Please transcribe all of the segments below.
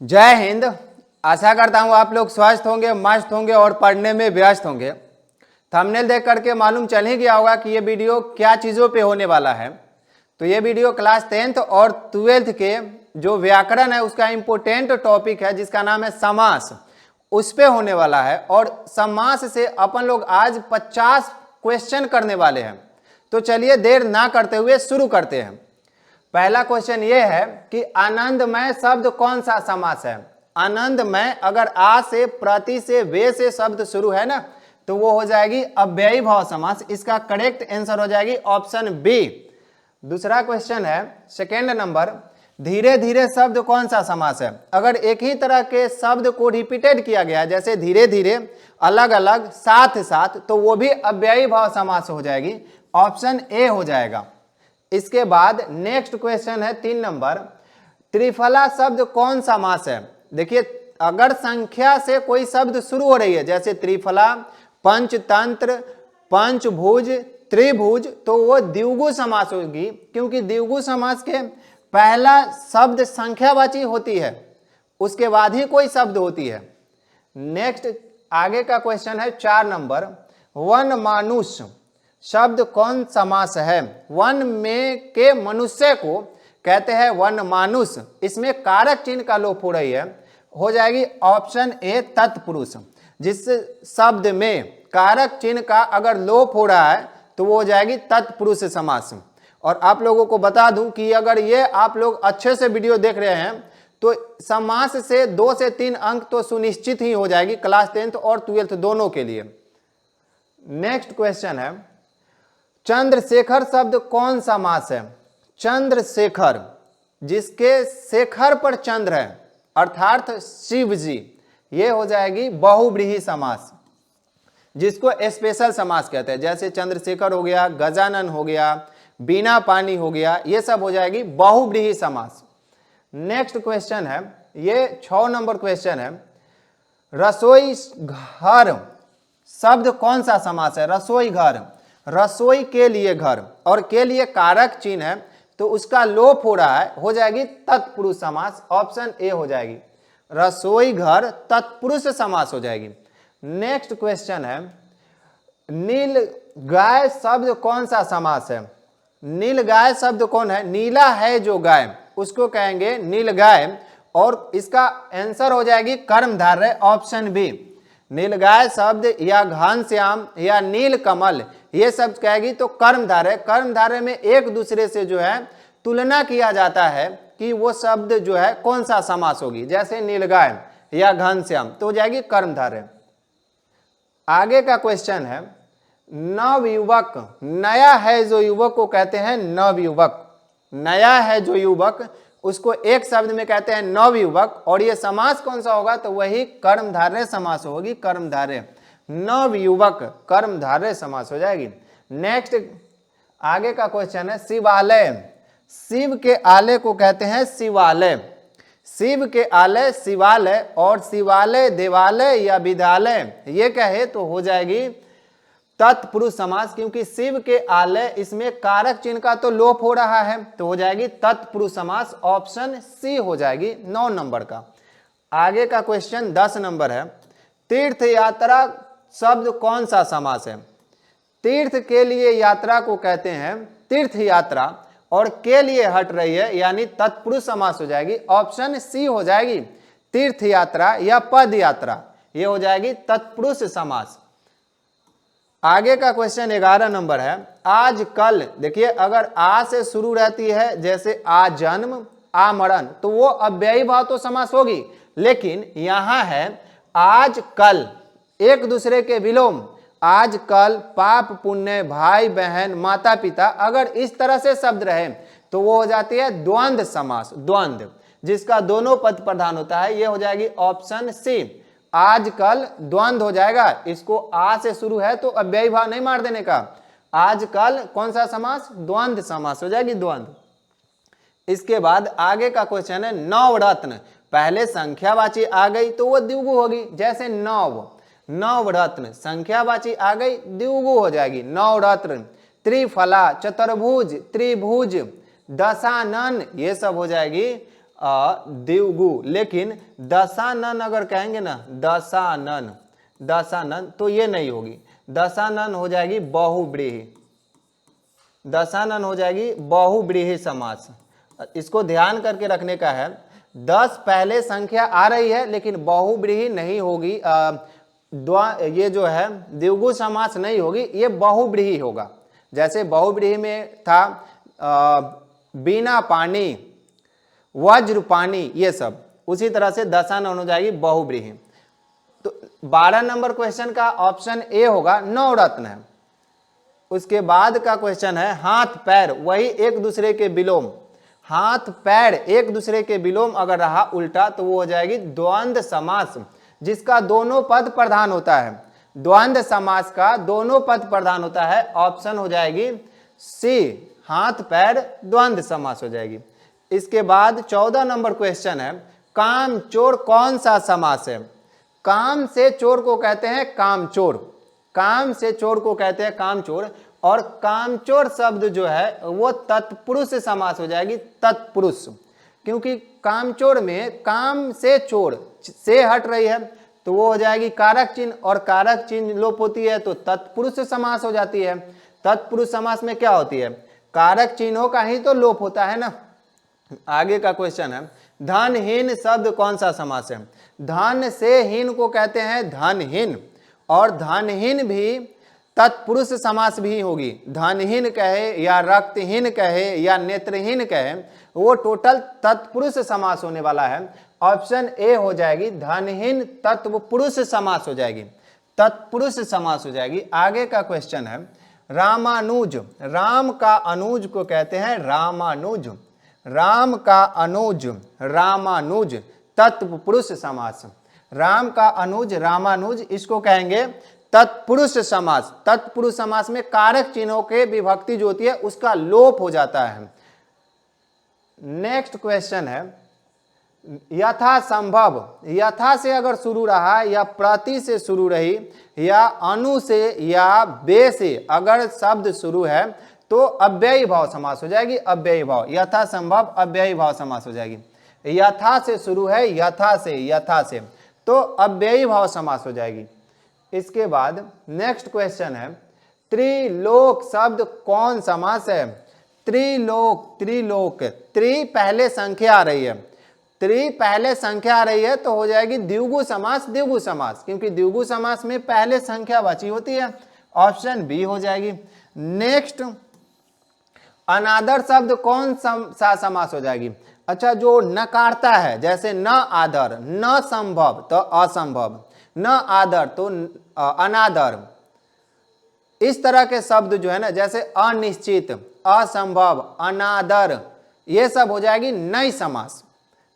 जय हिंद। आशा करता हूँ आप लोग स्वस्थ होंगे, मस्त होंगे और पढ़ने में व्यस्त होंगे। थंबनेल देख करके मालूम चल ही गया होगा कि ये वीडियो क्या चीज़ों पे होने वाला है। तो ये वीडियो क्लास 10th और 12th के जो व्याकरण है उसका इम्पोर्टेंट टॉपिक है जिसका नाम है समास, उस पे होने वाला है। और समास से अपन लोग आज 50 क्वेश्चन करने वाले हैं। तो चलिए देर ना करते हुए शुरू करते हैं। पहला क्वेश्चन ये है कि आनंदमय शब्द कौन सा समास है। आनंदमय अगर आ से, प्रति से, वे से शब्द शुरू है ना तो वो हो जाएगी अव्ययी भाव समास। इसका करेक्ट आंसर हो जाएगी ऑप्शन बी। दूसरा क्वेश्चन है सेकेंड नंबर, धीरे धीरे शब्द कौन सा समास है। अगर एक ही तरह के शब्द को रिपीटेड किया गया जैसे धीरे धीरे, अलग अलग, साथ साथ, तो वो भी अव्ययी भाव समास हो जाएगी। ऑप्शन ए हो जाएगा। इसके बाद नेक्स्ट क्वेश्चन है 3 नंबर, त्रिफला शब्द कौन सा मास है। देखिए अगर संख्या से कोई शब्द शुरू हो रही है जैसे त्रिफला, पंचतंत्र, पंचभुज, त्रिभुज, तो वो द्विगु समास होगी, क्योंकि द्विगु समास के पहला शब्द संख्यावाची होती है, उसके बाद ही कोई शब्द होती है। नेक्स्ट आगे का क्वेश्चन है 4 नंबर, वन मानुष शब्द कौन समास है। वन में के मनुष्य को कहते हैं वन मानुष। इसमें कारक चिन्ह का लोप हो रही है, हो जाएगी ऑप्शन ए तत्पुरुष। जिस शब्द में कारक चिन्ह का अगर लोप हो रहा है तो वो हो जाएगी तत्पुरुष समास। और आप लोगों को बता दूं कि अगर ये आप लोग अच्छे से वीडियो देख रहे हैं तो समास से 2 से 3 अंक तो सुनिश्चित ही हो जाएगी क्लास 10th और 12th दोनों के लिए। नेक्स्ट क्वेश्चन है, चंद्रशेखर शब्द कौन सा मास है। चंद्रशेखर जिसके शेखर पर चंद्र है अर्थात शिव जी, ये हो जाएगी बहुव्रीहि समास, जिसको स्पेशल समास कहते हैं। जैसे चंद्रशेखर हो गया, गजानन हो गया, बीना पानी हो गया, ये सब हो जाएगी बहुव्रीहि समास। नेक्स्ट क्वेश्चन है, ये 6 नंबर क्वेश्चन है, रसोई घर शब्द कौन सा समास है। रसोई घर, रसोई के लिए घर, और के लिए कारक चिन्ह है तो उसका लोप हो रहा है, हो जाएगी तत्पुरुष समास। ऑप्शन ए हो जाएगी, रसोई घर तत्पुरुष समास हो जाएगी। नेक्स्ट क्वेश्चन है, नील गाय शब्द कौन सा समास है। नील गाय शब्द कौन है। नीला है जो गाय उसको कहेंगे नील गाय, और इसका आंसर हो जाएगी कर्मधारय, ऑप्शन बी। नीलगाय शब्द या घनश्याम या नील कमल ये शब्द कहेगी तो कर्मधारय। कर्मधारय में एक दूसरे से जो है तुलना किया जाता है कि वो शब्द जो है कौन सा समास होगी, जैसे नीलगाय या घनश्याम तो हो जाएगी कर्मधारय। आगे का क्वेश्चन है, नवयुवक, नया है जो युवक को कहते हैं नवयुवक। नया है जो युवक उसको एक शब्द में कहते हैं नवयुवक, और ये समास कौन सा होगा तो वही कर्मधारय समास होगी, कर्मधारय। नवयुवक कर्मधारय समास हो जाएगी। नेक्स्ट आगे का क्वेश्चन है, शिवालय, शिव के आलय को कहते हैं शिवालय। शिव के आलय शिवालय, और शिवालय देवालय या विद्यालय ये कहे तो हो जाएगी तत्पुरुष समास, क्योंकि शिव के आलय इसमें कारक चिन्ह का तो लोप हो रहा है तो हो जाएगी तत्पुरुष समास। ऑप्शन सी हो जाएगी 9 नंबर का। आगे का क्वेश्चन 10 नंबर है, तीर्थ यात्रा शब्द कौन सा समास है। तीर्थ के लिए यात्रा को कहते हैं तीर्थ यात्रा, और के लिए हट रही है यानी तत्पुरुष समास हो जाएगी। ऑप्शन सी हो जाएगी, तीर्थ यात्रा या पद यात्रा ये हो जाएगी तत्पुरुष समास। आगे का क्वेश्चन 11 नंबर है, आज कल। देखिए अगर आ से शुरू रहती है जैसे आ जन्म, आ मरण, तो वो अव्ययी भाव तो समास होगी, लेकिन यहां है आज कल एक दूसरे के विलोम। आज कल, पाप पुण्य, भाई बहन, माता पिता, अगर इस तरह से शब्द रहे तो वो हो जाती है द्वंद्व समास। द्वंद्व जिसका दोनों पद प्रधान होता है ये हो जाएगी ऑप्शन सी। आजकल द्वंद्व हो जाएगा, इसको आ से शुरू है तो अव्ययी भाव नहीं मार देने का। आजकल कौन सा समास, द्वंद्व समास हो जाएगी, द्वंद्व। इसके बाद आगे का क्वेश्चन है, नवरत्न। पहले संख्यावाची आ गई तो वो द्विगु होगी, जैसे नव, नवरत्न संख्यावाची आ गई द्विगु हो जाएगी नवरत्न। त्रिफला, चतुर्भुज, त्रिभुज, दशानन ये सब हो जाएगी द्विगु, लेकिन दशानन अगर कहेंगे ना, दशानन, दशानन, तो ये नहीं होगी। दशानन हो जाएगी बहुव्रीहि, दशानन हो जाएगी बहुव्रीहि समास। इसको ध्यान करके रखने का है, 10 पहले संख्या आ रही है लेकिन बहुव्रीहि नहीं होगी, ये जो है द्विगु समास नहीं होगी, ये बहुव्रीहि होगा। जैसे बहुव्रीहि में था बिना पानी, वज्र पानी, ये सब, उसी तरह से दशानन हो जाएगी बहुव्रीहि। तो 12 नंबर क्वेश्चन का ऑप्शन ए होगा, नवरत्न है। उसके बाद का क्वेश्चन है हाथ पैर, वही एक दूसरे के विलोम, हाथ पैर एक दूसरे के विलोम अगर रहा उल्टा तो वो हो जाएगी द्वंद्व समास, जिसका दोनों पद प्रधान होता है। द्वंद्व समास का दोनों पद प्रधान होता है, ऑप्शन हो जाएगी सी, हाथ पैर द्वंद्व समास हो जाएगी। इसके बाद 14 नंबर क्वेश्चन है काम चोर कौन सा समास है? काम से चोर को कहते हैं कामचोर, काम से चोर को कहते हैं कामचोर, और कामचोर शब्द जो है वो तत्पुरुष समास हो जाएगी, तत्पुरुष, क्योंकि कामचोर में काम से चोर से हट रही है तो वो हो जाएगी कारक चिन्ह, और कारक चिन्ह लोप होती है तो तत्पुरुष समास हो जाती है। तत्पुरुष समास में क्या होती है? कारक चिन्हों का ही तो लोप होता है ना। आगे का क्वेश्चन है धनहीन शब्द कौन सा समास है? धन से हीन को कहते हैं धनहीन, और धनहीन भी तत्पुरुष समास भी होगी। धनहीन कहे या रक्तहीन कहे या नेत्रहीन कहे, वो टोटल तत्पुरुष समास होने वाला है। ऑप्शन ए हो जाएगी धनहीन तत्पुरुष समास हो जाएगी, तत्पुरुष समास हो जाएगी। आगे का क्वेश्चन है रामानुज, राम का अनुज को कहते हैं रामानुज, राम का अनुज रामानुज, तत्पुरुष समास। राम का अनुज रामानुज, इसको कहेंगे तत्पुरुष समास। तत्पुरुष समास में कारक चिन्हों के विभक्ति जो होती है उसका लोप हो जाता है। नेक्स्ट क्वेश्चन है यथा संभव, यथा से अगर शुरू रहा या प्रति से शुरू रही या अनु से या बे से अगर शब्द शुरू है तो अव्ययी भाव समास हो जाएगी, अव्ययी भाव। यथा संभव अव्ययी भाव समास हो जाएगी। यथा से शुरू है, यथा से तो अव्ययी भाव समास हो जाएगी। इसके बाद नेक्स्ट क्वेश्चन है त्रिलोक शब्द कौन समास है? त्रिलोक, त्रिलोक, त्रि पहले संख्या आ रही है, त्रि पहले संख्या आ रही है तो हो जाएगी द्विगु समास, द्विगु समास, क्योंकि द्विगु समास में पहले संख्या बची होती है। ऑप्शन बी हो जाएगी। नेक्स्ट अनादर शब्द कौन सा समास हो जाएगी? अच्छा, जो नकारता है, जैसे न आदर, न संभव तो असंभव, न आदर तो अनादर, इस तरह के शब्द जो है ना, जैसे अनिश्चित, असंभव, अनादर, ये सब हो जाएगी नई समास।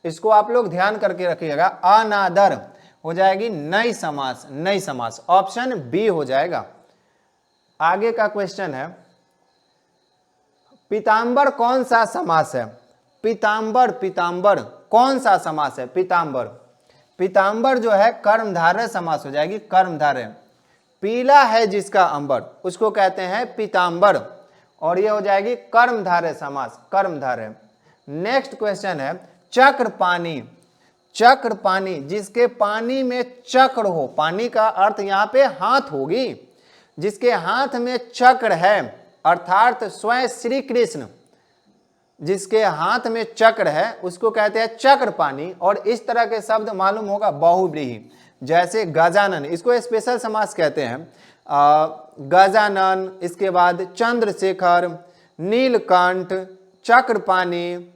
इसको आप लोग ध्यान करके रखिएगा, अनादर हो जाएगी नई समास, नई समास। ऑप्शन बी हो जाएगा। आगे का क्वेश्चन है पीताम्बर कौन सा समास है? पीताम्बर, पीताम्बर कौन सा समास है? पीताम्बर, पीताम्बर जो है कर्मधारय समास हो जाएगी, कर्मधारय। पीला है जिसका अंबर उसको कहते हैं पीताम्बर, और ये हो जाएगी कर्मधारय समास, कर्मधारय। नेक्स्ट क्वेश्चन है चक्र पानी, चक्र पानी, जिसके पानी में चक्र हो, पानी का अर्थ यहाँ पे हाथ होगी, जिसके हाथ में चक्र है अर्थात स्वयं श्री कृष्ण, जिसके हाथ में चक्र है उसको कहते हैं चक्र पानी। और इस तरह के शब्द मालूम होगा बहुव्रीहि, जैसे गजानन, इसको स्पेशल समास कहते हैं, गजानन। इसके बाद चंद्रशेखर, नीलकंठ, चक्रपाणी,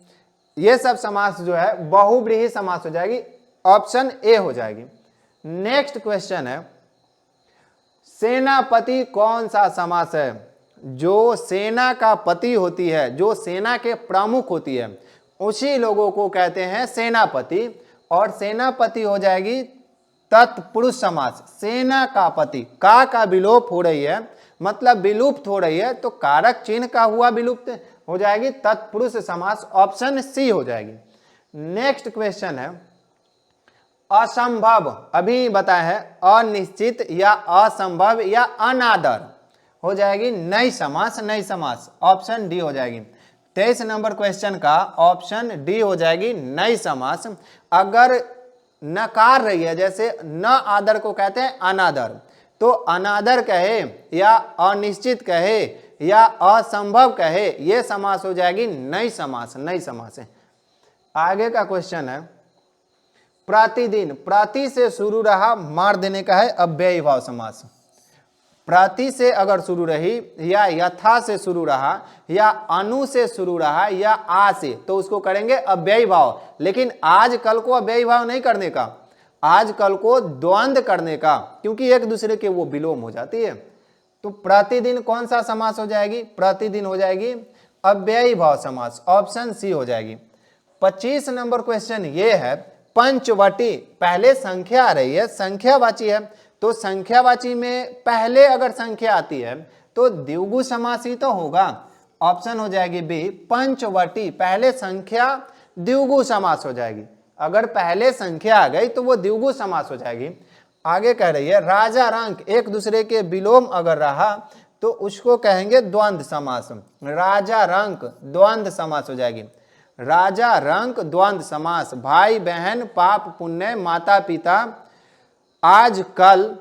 ये सब समास जो है बहुव्रीहि समास हो जाएगी। ऑप्शन ए हो जाएगी। नेक्स्ट क्वेश्चन है सेनापति कौन सा समास है? जो सेना का पति होती है, जो सेना के प्रमुख होती है, उसी लोगों को कहते हैं सेनापति, और सेनापति हो जाएगी तत्पुरुष समास। सेना का पति, का विलोप हो रही है, मतलब विलुप्त हो रही है, तो कारक चिन्ह का हुआ विलुप्त हो जाएगी, तत्पुरुष समास। ऑप्शन सी हो जाएगी। नेक्स्ट क्वेश्चन है असंभव, अभी बताया है अनिश्चित या असंभव या अनादर, हो जाएगी नई समास, नई समास। ऑप्शन डी हो जाएगी। 23 नंबर क्वेश्चन का ऑप्शन डी हो जाएगी नई समास। अगर नकार रही है, जैसे न आदर को कहते हैं अनादर, तो अनादर कहे या अनिश्चित कहे या असंभव कहे, ये समास हो जाएगी नई समास, नई समास है। आगे का क्वेश्चन है प्रतिदिन, प्रति से शुरू रहा मार देने का है अव्ययी भाव समास। प्रति से अगर शुरू रही या यथा से शुरू रहा या अनु से शुरू रहा या आ से, तो उसको करेंगे अव्ययी भाव। लेकिन आज कल को अव्ययी भाव नहीं करने का, आज कल को द्वंद्व करने का, क्योंकि एक दूसरे के वो विलोम हो जाती है। तो प्रतिदिन कौन सा समास हो जाएगी? प्रतिदिन हो जाएगी अव्ययी भाव समास, ऑप्शन सी हो जाएगी। 25 नंबर क्वेश्चन ये है पंचवटी, पहले संख्या आ रही है, संख्यावाची है, तो संख्यावाची में पहले अगर संख्या आती है तो द्विगु समास ही तो होगा। ऑप्शन हो जाएगी बी, पंचवटी, पहले संख्या द्विगु समास हो जाएगी। अगर पहले संख्या आ गई तो वो द्विगु समास हो जाएगी। आगे कह रही है राजा रंक, एक दूसरे के विलोम अगर रहा तो उसको कहेंगे द्वंद्व समास। राजा रंक द्वंद्व समास हो जाएगी। राजा रंक द्वंद्व समास। भाई बहन, पाप पुण्य, माता पिता, आज कल,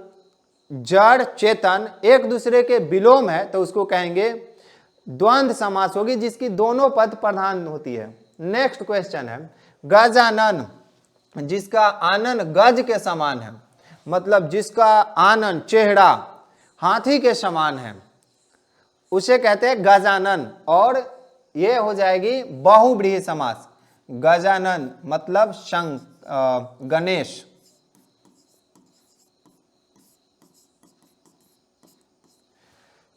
जड़ चेतन, एक दूसरे के विलोम है तो उसको कहेंगे द्वंद्व समास होगी, जिसकी दोनों पद प्रधान होती है। नेक्स्ट क्वेश्चन है गजानन, जिसका आनन गज के समान है, मतलब जिसका आनन चेहरा हाथी के समान है, उसे कहते हैं गजानन। और ये हो जाएगी बहुव्रीहि समास। गजानन मतलब गणेश।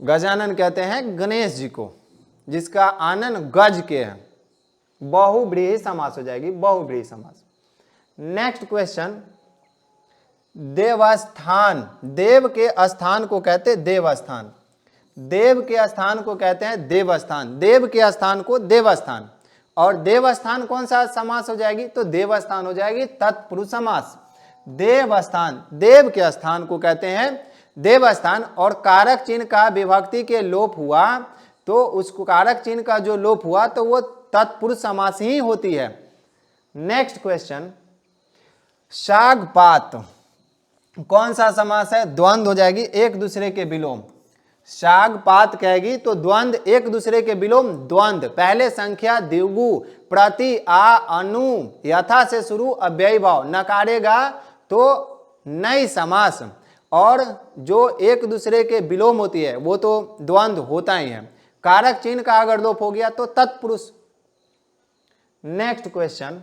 गजानन कहते हैं गणेश जी को, जिसका आनन गज के है। बहुव्रीहि समास हो जाएगी, बहुव्रीहि समास। नेक्स्ट क्वेश्चन देवस्थान, देव के स्थान को कहते हैं देवस्थान। देव के स्थान को कहते हैं देवस्थान, देव के स्थान को देवस्थान। और देवस्थान कौन सा समास हो जाएगी? तो देवस्थान हो जाएगी तत्पुरुष समास। देवस्थान, देव के स्थान को कहते हैं देवस्थान। और कारक चिन्ह का विभक्ति के लोप हुआ तो उसको, कारक चिन्ह का जो लोप हुआ तो वो तत्पुरुष समास ही होती है। नेक्स्ट क्वेश्चन शागपात, कौन सा समास है? द्वंद्व हो जाएगी, एक दूसरे के विलोम। शागपात कहेगी तो द्वंद्व, एक दूसरे के विलोम द्वंद्व। पहले संख्या द्विगु, प्रति, आ, अनु, यथा से शुरू अव्ययी भाव, नकारेगा तो नई समास। और जो एक दूसरे के विलोम होती है वो तो द्वंद्व होता ही है। कारक चिन्ह का अगर लोप हो गया तो तत्पुरुष। नेक्स्ट क्वेश्चन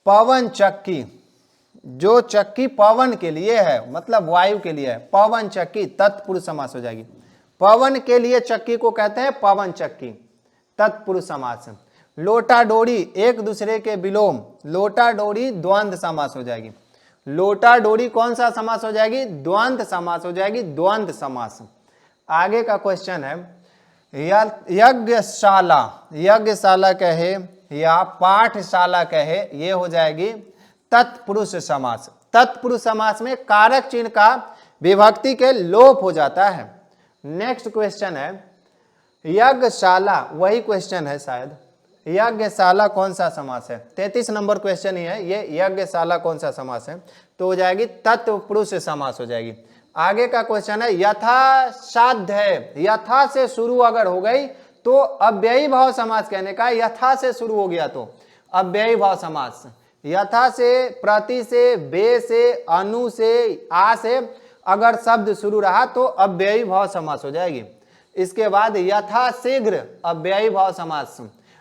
पवन चक्की, जो चक्की पवन के लिए है, मतलब वायु के लिए है, पवन चक्की तत्पुरुष समास हो जाएगी। पवन के लिए चक्की को कहते हैं पवन चक्की, तत्पुरुष समास। लोटा डोरी, एक दूसरे के विलोम, लोटा डोरी द्वंद्व समास हो जाएगी। लोटा डोरी कौन सा समास हो जाएगी? द्वंद्व समास हो जाएगी, द्वंद्व समास। आगे का क्वेश्चन है यज्ञशाला, यज्ञशाला कहे या पाठशाला कहे, ये हो जाएगी तत्पुरुष समास। तत्पुरुष समास में कारक चिन्ह का विभक्ति के लोप हो जाता है। नेक्स्ट क्वेश्चन है यज्ञशाला, वही क्वेश्चन है शायद। यज्ञशाला कौन सा समास है? 33 नंबर क्वेश्चन ही है ये, यज्ञशाला कौन सा समास है? तो हो जाएगी तत्पुरुष समास हो जाएगी। आगे का क्वेश्चन है यथा साध्य है, यथा से शुरू अगर हो गई तो अव्ययी भाव समास कहने का, यथा से शुरू हो गया तो अव्ययी भाव समास। यथा से, प्रति से, बे से, अनु से, आ से अगर शब्द शुरू रहा तो अव्ययी भाव समास हो जाएगी। इसके बाद यथा शीघ्र अव्ययी भाव समास।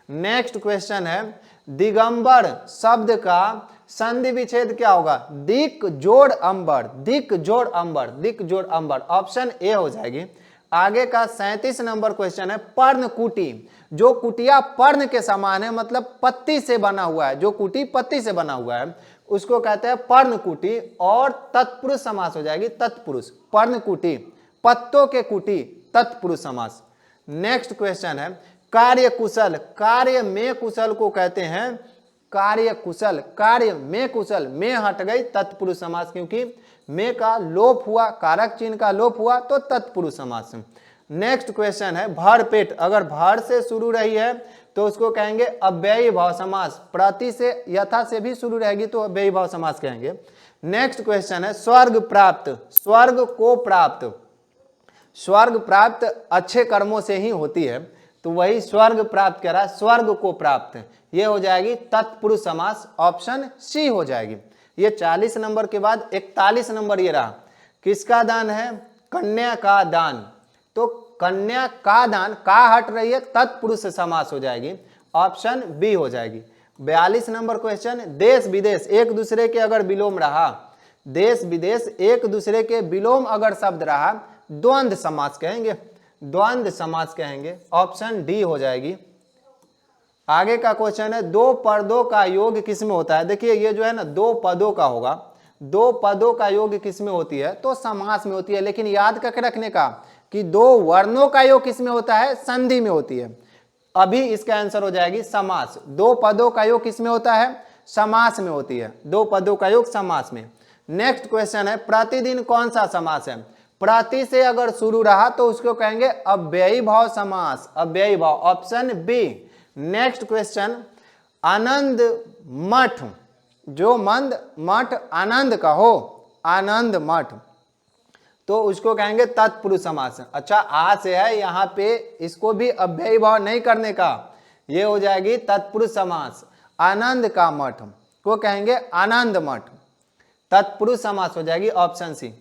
नेक्स्ट क्वेश्चन है दिगंबर शब्द का संधि विच्छेद क्या होगा? दिक जोड़ अंबर, दिक जोड़ अंबर, दिक जोड़ अंबर, ऑप्शन ए हो जाएगी। आगे का 37 नंबर क्वेश्चन है पर्णकुटी, जो कुटिया पर्ण के समान है, मतलब पत्ती से बना हुआ है, जो कुटी पत्ती से बना हुआ है उसको कहते हैं पर्णकुटी। और तत्पुरुष समास हो जाएगी, तत्पुरुष। पर्णकुटी, पत्तों के कुटी, तत्पुरुष समास। नेक्स्ट क्वेश्चन है कार्य कुशल, कार्य में कुशल को कहते हैं कार्य कुशल, कार्य में कुशल, में हट गई तत्पुरुष समास, क्योंकि में का लोप हुआ, कारक चिन्ह का लोप हुआ तो तत्पुरुष समास। नेक्स्ट क्वेश्चन है भरपेट, अगर भर से शुरू रही है तो उसको कहेंगे अव्ययी भाव समास, प्रति से यथा से भी शुरू रहेगी तो अव्ययी भाव समास कहेंगे। नेक्स्ट क्वेश्चन है स्वर्ग प्राप्त, स्वर्ग को प्राप्त, स्वर्ग प्राप्त अच्छे कर्मों से ही होती है तो वही स्वर्ग प्राप्त कह रहा है, स्वर्ग को प्राप्त, ये हो जाएगी तत्पुरुष समास, ऑप्शन सी हो जाएगी। ये 40 नंबर के बाद 41 नंबर ये रहा, किसका दान है, कन्या का दान, तो कन्या का दान का हट रही है, तत्पुरुष समास हो जाएगी, ऑप्शन बी हो जाएगी। 42 नंबर क्वेश्चन, देश विदेश एक दूसरे के अगर विलोम रहा, देश विदेश एक दूसरे के विलोम अगर शब्द रहा, द्वंद्व समास कहेंगे, द्वंद्व समास कहेंगे, ऑप्शन डी हो जाएगी। आगे का क्वेश्चन है दो पदों का योग किसमें होता है। देखिए ये जो है ना दो पदों का होगा, दो पदों का योग किसमें होती है, तो समास में होती है, लेकिन याद करके रखने का कि दो वर्णों का योग किसमें होता है, संधि में होती है। अभी इसका आंसर हो जाएगी समास, दो पदों का योग किसमें होता है, समास में होती है, दो पदों का योग समास में। नेक्स्ट क्वेश्चन है प्रतिदिन कौन सा समास है, प्रति से अगर शुरू रहा तो उसको कहेंगे अव्ययी भाव समास, अव्ययी भाव, ऑप्शन बी। नेक्स्ट क्वेश्चन आनंद मठ, जो मंद मठ आनंद का हो, आनंद मठ, तो उसको कहेंगे तत्पुरुष समास। अच्छा आ से है यहाँ पे, इसको भी अव्ययी भाव नहीं करने का, ये हो जाएगी तत्पुरुष समास। आनंद का मठ को कहेंगे आनंद मठ, तत्पुरुष समास हो जाएगी, ऑप्शन सी।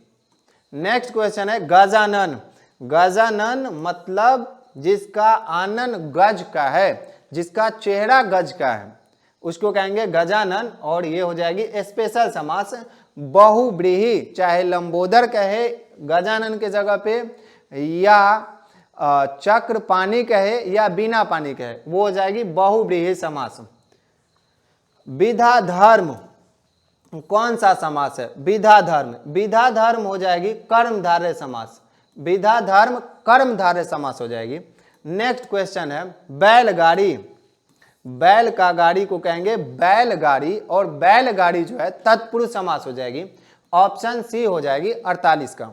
नेक्स्ट क्वेश्चन है गजानन, गजानन मतलब जिसका आनन गज का है, जिसका चेहरा गज का है, उसको कहेंगे गजानन, और ये हो जाएगी स्पेशल समास, बहुव्रीहि, चाहे लंबोदर कहे गजानन के जगह पे, या चक्र पानी कहे या बिना पानी कहे, वो हो जाएगी बहुव्रीहि समास। विधा धर्म कौन सा समास है, विधा धर्म, विधा धर्म हो जाएगी कर्मधारय समास, विधा धर्म कर्मधारय समास हो जाएगी। नेक्स्ट क्वेश्चन है बैलगाड़ी, बैल का गाड़ी को कहेंगे बैलगाड़ी, और बैलगाड़ी जो है तत्पुरुष समास हो जाएगी, ऑप्शन सी हो जाएगी 48 का।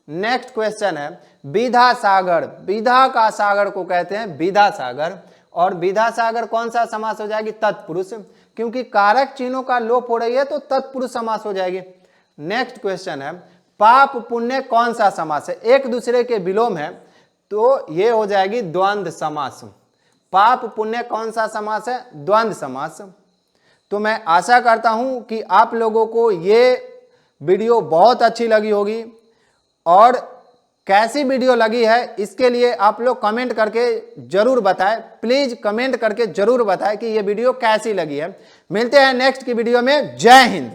नेक्स्ट क्वेश्चन है विधा सागर, विधा का सागर को कहते हैं विधा सागर, और विधा सागर कौन सा समास हो जाएगी, तत्पुरुष, क्योंकि कारक चिन्हों का लोप हो रही है तो तत्पुरुष समास हो जाएगी। नेक्स्ट क्वेश्चन है पाप पुण्य कौन सा समास है, एक दूसरे के विलोम है तो ये हो जाएगी द्वंद्व समास। पाप पुण्य कौन सा समास है, द्वंद्व समास। तो मैं आशा करता हूं कि आप लोगों को ये वीडियो बहुत अच्छी लगी होगी, और कैसी वीडियो लगी है इसके लिए आप लोग कमेंट करके जरूर बताएं, प्लीज कमेंट करके जरूर बताएं कि ये वीडियो कैसी लगी है। मिलते हैं नेक्स्ट की वीडियो में, जय हिंद।